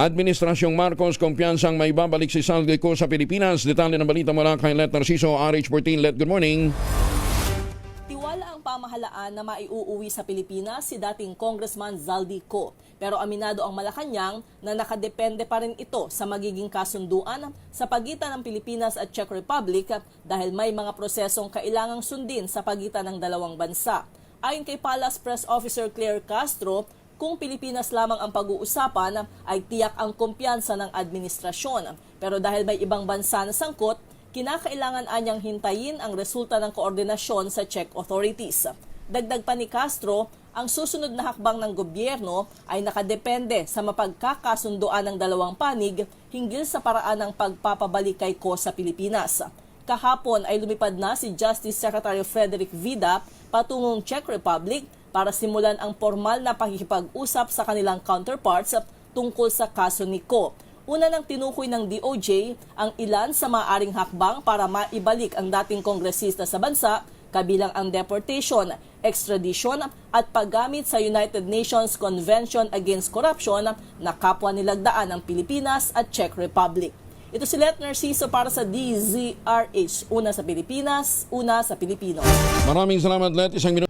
Administrasyong Marcos, kumpiyansang may babalik si Saldi Co sa Pilipinas. Detalye ng balita mula kay Let Narciso, RH14. Let, good morning. Tiwala ang pamahalaan na maiuuwi sa Pilipinas si dating Congressman Zaldi Co. Pero aminado ang Malacanang na nakadepende pa rin ito sa magiging kasunduan sa pagitan ng Pilipinas at Czech Republic dahil may mga prosesong kailangang sundin sa pagitan ng dalawang bansa. Ayon kay Palace Press Officer Claire Castro, kung Pilipinas lamang ang pag-uusapan ay tiyak ang kumpiyansa ng administrasyon. Pero dahil may ibang bansa na sangkot, kinakailangan anyang hintayin ang resulta ng koordinasyon sa Czech authorities. Dagdag pa ni Castro, ang susunod na hakbang ng gobyerno ay nakadepende sa mapagkakasunduan ng dalawang panig hinggil sa paraan ng pagpapabalik kay Co sa Pilipinas. Kahapon ay lumipad na si Justice Secretary Frederick Vida patungong Czech Republic para simulan ang formal na pakikipag-usap sa kanilang counterparts tungkol sa kaso ni Co. Una nang tinukoy ng DOJ ang ilan sa maaring hakbang para maibalik ang dating kongresista sa bansa, kabilang ang deportation, extradition at paggamit sa United Nations Convention Against Corruption na kapwa nilagdaan ng Pilipinas at Czech Republic. Ito si Let Narciso para sa DZRH. Una sa Pilipinas, una sa Pilipino. Maraming salamat, Let. Isang minuto.